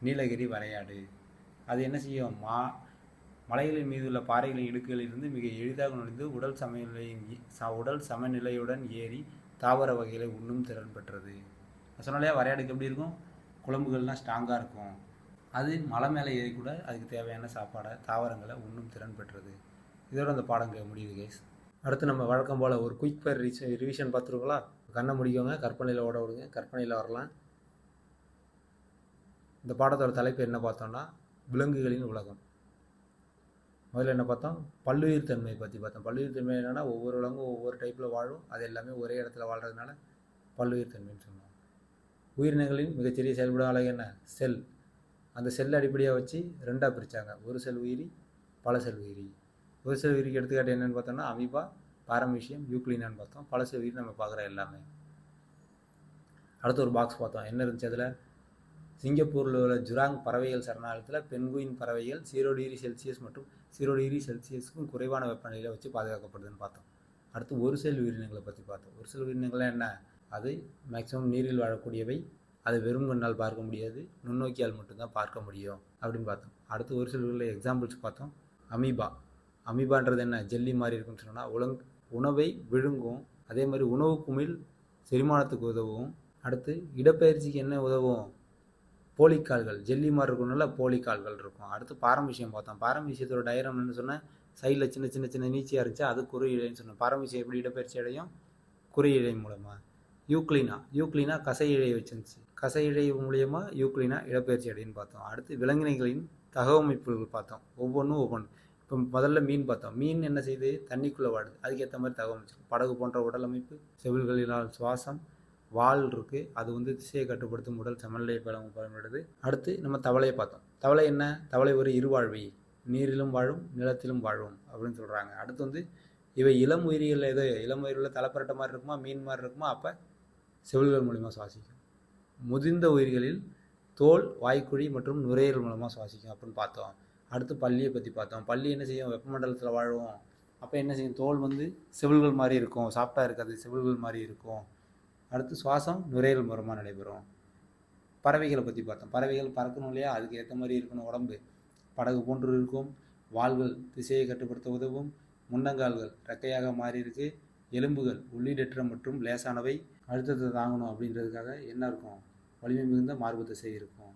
நீலகிரி வரையாடு. அது என்ன செய்யும், மலைகளின் மீது உள்ள பாறைகளின் இடுக்குகளிலிருந்து மிக எளிதாக நுழைந்து உடல் சமநிலையுடன் ஏறி தாவர வகைகளை உண்ணும் திறன் பெற்றது. சொன்னாலே வரையாடுக்கு எப்படி இருக்கும், குழம்புகள்லாம் ஸ்ட்ராங்காக இருக்கும், அது மலை மேலே ஏறி கூட அதுக்கு தேவையான சாப்பாடை தாவரங்களை உண்ணும் திறன் பெற்றது. இதோட அந்த பாடம் முடியுது கைஸ். அடுத்து நம்ம வழக்கம் போல் ஒரு குயிக் ஃபயர் ரிவிஷன் பார்த்துருங்களா. கண்ணை முடிக்கவங்க, கற்பனையில் ஓட விடுங்க, கற்பனையில் வரலாம். இந்த பாடத்தோட தலைப்பு என்ன பார்த்தோம்னா, விலங்குகளின் உலகம். முதல்ல என்ன பார்த்தோம், பல்லுயிர் தன்மை பற்றி பார்த்தோம். பல்லுயிர் தன்மை என்னென்னா, ஒவ்வொரு விலங்கும் ஒவ்வொரு டைப்பில் வாழும், அது எல்லாமே ஒரே இடத்துல வாழ்கிறதுனால பல்லுயிர் தன்மைன்னு சொன்னோம். உயிரினங்களின் மிகச்சிறிய செயல்படும் அழகு என்ன, செல். அந்த செல் அடிப்படையாக வச்சு ரெண்டாக பிரித்தாங்க, ஒரு செல் உயிரி, பல செல் உயிரி. ஒரு செல் உயிரிக்கு எடுத்துக்காட்டு என்னென்னு பார்த்தோம்னா அமீபா, பாரமீஷியம், யூக்ளினான்னு பார்த்தோம். பல செல் உயிரி நம்ம பார்க்குற எல்லாமே. அடுத்து ஒரு பாக்ஸ் பார்த்தோம், என்ன இருந்துச்சு அதில், சிங்கப்பூரில் உள்ள ஜுராங் பறவைகள் சரணாலயத்தில் பென்குயின் பறவைகள் 0°C மற்றும் 0°C குறைவான வெப்பநிலையில் வச்சு பாதுகாக்கப்படுதுன்னு பார்த்தோம். அடுத்து ஒரு செல் உயிரினங்களை பற்றி பார்த்தோம். ஒரு செல் உயிரினங்கள்லாம் என்ன, அது மேக்ஸிமம் நீரில் வாழக்கூடியவை, அது வெறும் கண்ணால் பார்க்க முடியாது, நுண்ணோக்கியால் மட்டும்தான் பார்க்க முடியும் அப்படின்னு பார்த்தோம். அடுத்து ஒரு சில எக்ஸாம்பிள்ஸ் பார்த்தோம். அமீபான்றது என்ன, ஜெல்லி மாதிரி இருக்குன்னு சொன்னால் உணவை விழுங்கும். அதே மாதிரி உணவு குமிழ் செரிமானத்துக்கு உதவும். அடுத்து இடப்பெயர்ச்சிக்கு என்ன உதவும்? போலிக்கால்கள், ஜெல்லி மாதிரி இருக்கணும்ல, போலிக்கால்கள் இருக்கும். அடுத்து பாரமிஷியம் பார்த்தோம். பாரமிஷியத்தோட டயரம் என்ன சொன்னேன்? சைடில் சின்ன சின்ன சின்ன நீச்சியாக இருந்துச்சு, அது குறு இழைன்னு சொன்னேன். பாரமிஷியம் எப்படி இடப்பெயர்ச்சி அடையும்? குறு இழை மூலமாக. யூக்ளினா கசை இழை வச்சிருந்துச்சு, கசை இழை மூலியமா யூக்ளினா இடப்பெயர்ச்சி அடைன்னு பார்த்தோம். அடுத்து விலங்கினங்களின் தகவமைப்புகள் பார்த்தோம், ஒவ்வொன்றும். இப்போ முதல்ல மீன் பார்த்தோம். மீன் என்ன செய்யுது? தண்ணிக்குள்ளே வாடுது, அதுக்கேற்ற மாதிரி தகவமைச்சிருக்கும். படகு போன்ற உடல் அமைப்பு, செவில்களினால் சுவாசம், வால் இருக்குது, அது திசையை கட்டுப்படுத்தும் உடல் சமநிலையை பயன்படுது. அடுத்து நம்ம தவளையை பார்த்தோம். தவளை என்ன? தவளை ஒரு இருவாழ்வி, நீரிலும் வாழும் நிலத்திலும் வாழும் அப்படின்னு சொல்கிறாங்க. அடுத்து இவை இளம் உயிரிகள். ஏதோ இளம் உயிரில் தலைப்பரட்ட மாதிரி இருக்குமா, மீன் மாதிரி இருக்குமா, அப்போ செவில்கள் மூலிமா சுவாசிக்கும். முதிர்ந்த உயிர்களில் தோல், வாய்க்குழி மற்றும் நுரையீரல் மூலமாக சுவாசிக்கும் அப்படின்னு பார்த்தோம். அடுத்து பல்லியை பற்றி பார்த்தோம். பல்லி என்ன செய்யும்? வெப்பமண்டலத்தில் வாழும். அப்போ என்ன செய்யும்? தோல் செவில்கள் மாதிரி இருக்கும், சாஃப்டாக இருக்காது, செவில்கள் மாதிரி இருக்கும். அடுத்து சுவாசம் நுரையீரல் மூலமாக நடைபெறும். பறவைகளை பற்றி பார்த்தோம். பறவைகள் பறக்கணும் இல்லையா, அதுக்கு ஏற்ற மாதிரி இருக்கணும் உடம்பு. படகு போன்று இருக்கும். வால்கள் திசையை கட்டுப்படுத்த உதவும். முன்னங்கால்கள் ரெக்கையாக மாறி இருக்கு. எலும்புகள் உள்ளீடற்ற மற்றும் லேசானவை, அழுத்தத்தை தாங்கணும் அப்படின்றதுக்காக என்ன இருக்கும்? வலிமை மிகுந்த மார்பு திசை இருக்கும்.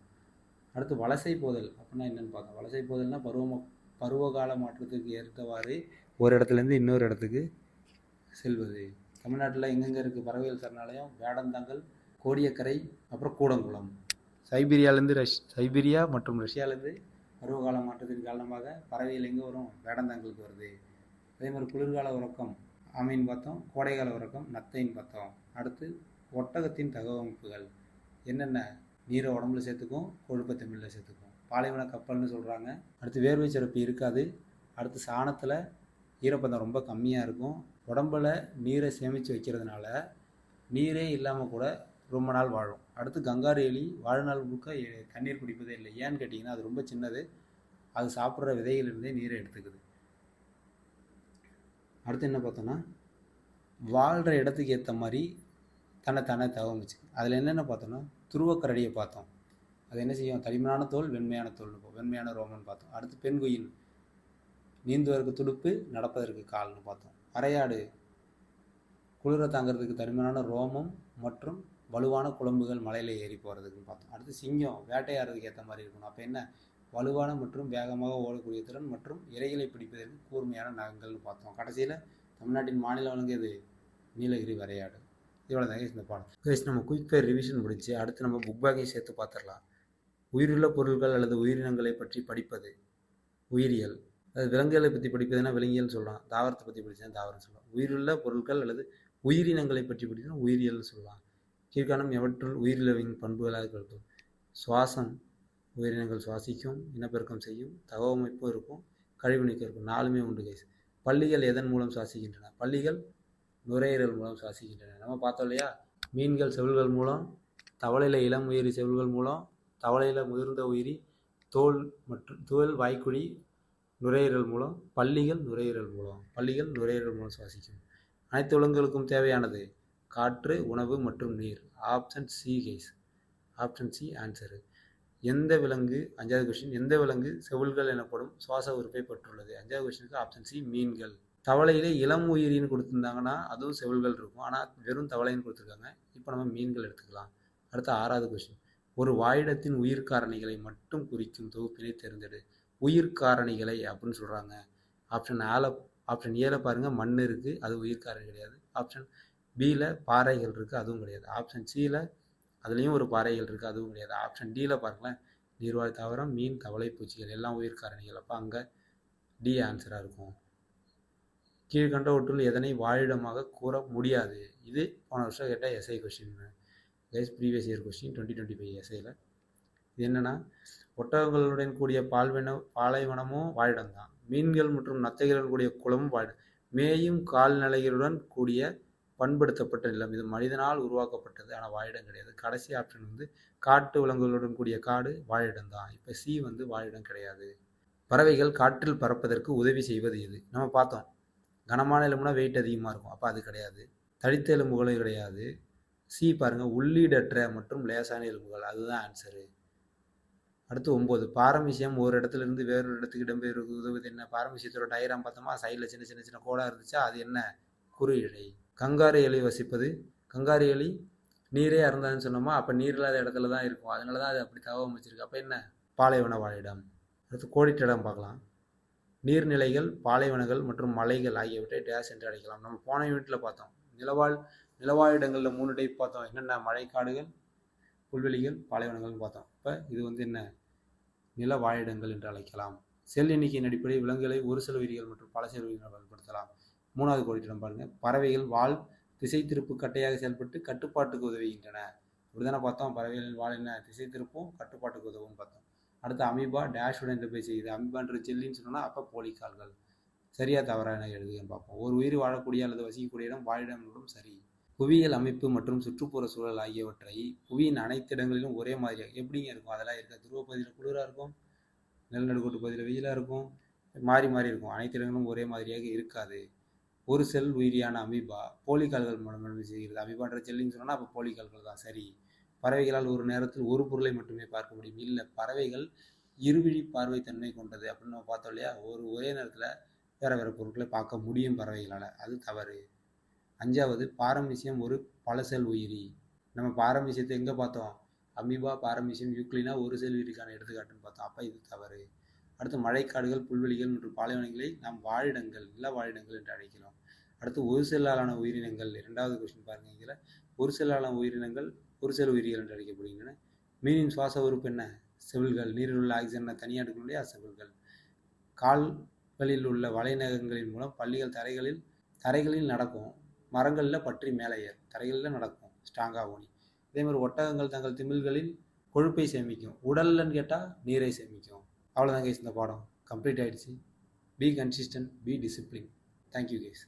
அடுத்து வலசை போதல் அப்படின்னா என்னென்னு பார்த்தோம். வலசை போதல்னா பருவகால மாற்றத்துக்கு ஏற்றவாறு ஒரு இடத்துலேருந்து இன்னொரு இடத்துக்கு செல்வது. தமிழ்நாட்டில் எங்கெங்கே இருக்குது பறவைகள் சரணாலயம்? வேடந்தாங்கல், கோடியக்கரை, அப்புறம் கூடங்குளம். சைபீரியா மற்றும் ரஷ்யாவிலேருந்து பருவகால மாற்றத்தின் காரணமாக பறவைகள் எங்கே வரும்? வேடந்தாங்கலுக்கு வருது. அதே மாதிரி குளிர்கால உறக்கம் ஆமைன்னு பார்த்தோம், கோடைகால உறக்கம் நத்தைன்னு பார்த்தோம். அடுத்து ஒட்டகத்தின் தகவமைப்புகள் என்னென்ன? நீரை உடம்புல சேர்த்துக்கும், கொழுப்பை தமிழில் சேர்த்துக்கும். பாலைவன கப்பல்னு சொல்கிறாங்க. அடுத்து வேர்வை சுரப்பி இருக்காது. அடுத்து சாணத்தில் ஈரப்பதம் ரொம்ப கம்மியாக இருக்கும். உடம்புல நீரை சேமித்து வைக்கிறதுனால நீரே இல்லாமல் கூட ரொம்ப நாள் வாழும். அடுத்து கங்காரு எலி வாழ்நாள் முழுக்க தண்ணீர் குடிப்பதே இல்லை. ஏன்னு கேட்டிங்கன்னா அது ரொம்ப சின்னது, அது சாப்பிட்ற விதைகளிலிருந்தே நீரை எடுத்துக்குது. அடுத்து என்ன பார்த்தோன்னா, வாழ்கிற இடத்துக்கு ஏற்ற மாதிரி தன்னை தகவமிச்சு. அதில் என்னென்ன பார்த்தோன்னா, துருவக்கரடியை பார்த்தோம். அது என்ன செய்யும்? தடிமனான தோல், வெண்மையான தோல், வெண்மையான ரோமன் பார்த்தோம். அடுத்து பெண்குயில், நீந்துவதற்கு துடுப்பு, நடப்பதற்கு கால்னு பார்த்தோம். அரையாடு குளிரை தாங்கிறதுக்கு தடிமனான ரோமம் மற்றும் வலுவான குழம்புகள் மலையில் ஏறி போகிறதுக்குன்னு பார்த்தோம். அடுத்து சிங்கம் வேட்டையாடுறதுக்கு ஏற்ற மாதிரி இருக்கணும். அப்போ என்ன? வலுவான மற்றும் வேகமாக ஓடக்கூடிய திறன் மற்றும் இரைகளை பிடிப்பதற்கு கூர்மையான நகங்கள்னு பார்த்தோம். கடைசியில் தமிழ்நாட்டின் மாநில விலங்கு எது? நீலகிரி வரையாடு. இதோட தான் இந்த பாடம். நம்ம குயிக் ஃபயர் ரிவிஷன் முடிச்சு அடுத்து நம்ம புக் பேக்கையும் சேர்த்து பார்த்துடலாம். உயிருள்ள பொருட்கள் அல்லது உயிரினங்களை பற்றி படிப்பது உயிரியல். அது விலங்குகளை பற்றி படிப்பதுன்னா விலங்கியல் சொல்லலாம், தாவரத்தை பற்றி படிச்சதுன்னா தாவரம் சொல்லலாம். உயிருள்ள பொருட்கள் அல்லது உயிரினங்களை பற்றி படித்தா உயிரியல்னு சொல்லலாம். கீழ்காணும் எவற்றுள் உயிரிழவின் பண்புகளாக கருதும்? சுவாசம், உயிரினங்கள் சுவாசிக்கும், இனப்பெருக்கம் செய்யும், தகவமைப்பு இருக்கும், கழிவு நீக்கம் இருக்கும். 4மே உண்டு கைஸ். பல்லிகள் எதன் மூலம் சுவாசிக்கின்றன? பல்லிகள் நுரையீரல் மூலம் சுவாசிக்கின்றன. நம்ம பார்த்தோம் இல்லையா? மீன்கள் செவில்கள் மூலம், தவளையில் இளம் உயிரி செவில்கள் மூலம், தவளையில் முதிர்ந்த உயிரி தோல், வாய்க்குழி, நுரையீரல் மூலம், பல்லிகள் நுரையீரல் மூலம் சுவாசிக்கும். அனைத்து விலங்குகளுக்கும் தேவையானது காற்று, உணவு மற்றும் நீர். Option C guys, option C answer. எந்த விலங்கு, 5வது கொஸ்டின், எந்த விலங்கு செவில்கள் எனப்படும் சுவாச உறுப்பை பெற்றுள்ளது? 5வது கொஸ்டினுக்கு ஆப்ஷன் சி மீன்கள். தவளையிலே இளம் உயிரின்னு கொடுத்துருந்தாங்கன்னா அதுவும் செவில்கள் இருக்கும், ஆனால் வெறும் தவளைன்னு கொடுத்துருக்காங்க. இப்போ நம்ம மீன்கள் எடுத்துக்கலாம். அடுத்த 6வது கொஸ்டின், ஒரு வாழிடத்தின் உயிர்காரணிகளை மட்டும் குறிக்கும் தொகுப்பினை தேர்ந்தெடு. உயிர்காரணிகளை அப்படின்னு சொல்கிறாங்க. ஆப்ஷன் ஏல பாருங்கள், மண் இருக்குது, அது உயிர்காரணி கிடையாது. ஆப்ஷன் பியில் பாறைகள் இருக்குது, அதுவும் கிடையாது. ஆப்ஷன் சியில் அதுலேயும் ஒரு பாறைகள் இருக்குது, அதுவும் கிடையாது. ஆப்ஷன் டியில் பாருங்களேன், நீர்வாழ் தாவரம், மீன், தவளை, பூச்சிகள் எல்லாம் உயிர்காரணிகள். அப்போ அங்கே டி ஆன்சராக இருக்கும். கீழ்கண்டவற்றுள் எதனை வாழிடமாக கூற முடியாது? இது போன வருஷம் கேட்ட SI question guys, previous year question 2025 எஸ்ஐயில். இது என்னென்னா, ஒட்டகங்களுடன் கூடிய பாலைவனமும் வாழிடம் தான். மீன்கள் மற்றும் நத்தைகளுடன் கூடிய குளமும் வாழிடம். மேயும் கால்நடைகளுடன் கூடிய பண்படுத்தப்பட்ட நிலம், இது மனிதனால் உருவாக்கப்பட்டது, ஆனால் வாழிடம் கிடையாது. கடைசி ஆப்ஷன் காட்டு விலங்குகளுடன் கூடிய காடு வாழிடம் தான். இப்போ சி வாழிடம் கிடையாது. பறவைகள் காற்றில் பறப்பதற்கு உதவி செய்வது எது? நம்ம பார்த்தோம், கனமான எலும்புனா வெயிட் அதிகமாக இருக்கும், அப்போ அது கிடையாது. தடித்த எலும்புகளும் கிடையாது. சி பாருங்கள், உள்ளீடற்ற மற்றும் லேசான எலும்புகள், அதுதான் ஆன்சரு. அடுத்து 9, பாரமிசியம் ஒரு இடத்துல இருந்து வேறொரு இடத்துக்கு இடம்பெயர்வுக்கு உதவுது என்ன? பாரமிசியத்தோட டயராம் பார்த்தோமா, சைடில் சின்ன சின்ன சின்ன கோடாக இருந்துச்சா, அது என்ன? குறு இழை. கங்காரு இலை வசிப்பது, கங்காரு இலை நீரே அருந்தாதுன்னு சொன்னோமா, அப்போ நீர் இல்லாத இடத்துல தான் இருக்கும், அதனால தான் அது அப்படி தகவம் வச்சிருக்கு. அப்போ என்ன, பாலைவன வாழிடம். அடுத்து கோடிட்டிடம் பார்க்கலாம். நீர்நிலைகள், பாலைவனங்கள் மற்றும் மலைகள் ஆகியவற்றை டேஷ் என்று அழைக்கலாம். நம்ம போன யூனிட்டில் பார்த்தோம், நிலவாழிடங்களில் 3 டைப் பார்த்தோம். என்னென்ன, மழைக்காடுகள், புல்வெளிகள், பாலைவனங்கள்னு பார்த்தோம். இப்போ இது என்ன, நிலவாழிடங்கள் என்று அழைக்கலாம். செல் எண்ணிக்கையின் அடிப்படையில் விலங்குகளை ஒரு செல் உயிரிகள் மற்றும் பல செல் உயிரிகளை பயன்படுத்தலாம். 3வது கோடிட்டிடம் பாருங்க, பறவைகள் வால் திசை திருப்பு கட்டையாக செயல்பட்டு கட்டுப்பாட்டுக்கு உதவுகின்றன. இப்படிதானே பார்த்தோம், பறவைகளின் வால் என்ன, திசை திருப்பும் கட்டுப்பாட்டுக்கு உதவும் பார்த்தோம். அடுத்து அமீபா டேஷுடன் இன்டர்பேஸ் செய்யுது. அமீபான்ற செல்லின்னு சொன்னோம்னா அப்போ போலிக்கால்கள். சரியா தவறான எழுதுன்னு பார்ப்போம். ஒரு உயிர் வாழக்கூடிய அல்லது வசிக்கக்கூடிய இடம் வாழிடம் என்பதும் சரி. புவியியல் அமைப்பு மற்றும் சுற்றுப்புற சூழல் ஆகியவற்றை புவியின் அனைத்து இடங்களிலும் ஒரே மாதிரியாக எப்படிங்க இருக்கும், அதெல்லாம் இருக்க. துருவ பகுதியில் குளிராக இருக்கும், நிலநடுக்கோட்டு பகுதியில் வெயிலாக இருக்கும், மாறி மாறி இருக்கும். அனைத்து இடங்களும் ஒரே மாதிரியாக இருக்காது. ஒரு செல் உயிரியான அமீபா போலிக்கால்கள் மூலம் செய்கிறது. அமீபான்ற செல்லின்னு சொன்னால் அப்போ போலிக்கால்கள் தான். சரி. பறவைகளால் ஒரு நேரத்தில் ஒரு பொருளை மட்டுமே பார்க்க முடியும். இல்லை, பறவைகள் இருவிழி பார்வை தன்மை கொண்டது அப்படின்னு நம்ம பார்த்தோம் இல்லையா. ஒரே நேரத்தில் வேறு வேறு பொருட்களை பார்க்க முடியும் பறவைகளால், அது தவறு. 5வது பாரமீசியம் ஒரு பல செல் உயிரி. நம்ம பாரமீசியத்தை எங்கே பார்த்தோம், அமீபா, பாரமீசியம், யூக்ளினா ஒரு செல் உயிரிக்கான எடுத்துக்காட்டுன்னு பார்த்தோம். அப்போ இது தவறு. அடுத்து மழைக்காடுகள், புல்வெளிகள் மற்றும் பாலைவனங்களை நாம் வாழிடங்கள், நில வாழிடங்கள் என்று அழைக்கிறோம். அடுத்து ஒரு செல்லாலான உயிரினங்கள். 2வது கொஸ்டின் பாருங்க, இதில் ஒரு செல்லாலான உயிரினங்கள் ஒரு செல் உயிரிகள் என்று அழைக்கப்படுகின்றன. மீனின் சுவாச உறுப்பு என்ன, செவில்கள். நீரில் உள்ள ஆக்சிஜனை தனியாக எடுக்கணும் இல்லையா, செவில்கள். கால்களில் உள்ள வலைநகங்களின் மூலம் பள்ளிகள் தரைகளில் நடக்கும், மரங்களில் பற்றி மேலே ஏறும், தரைகளில் நடக்கும் ஸ்ட்ராங்காக ஊனி. இதே மாதிரி ஒட்டகங்கள் தங்கள் திமில்களில் கொழுப்பை சேமிக்கும். உடல்லன்னு கேட்டால் நீரை சேமிக்கும். அவ்வளோதான் கைஸ், இந்த பாடம் கம்ப்ளீட் ஆகிடுச்சு. Be consistent, be discipline. Thank you guys.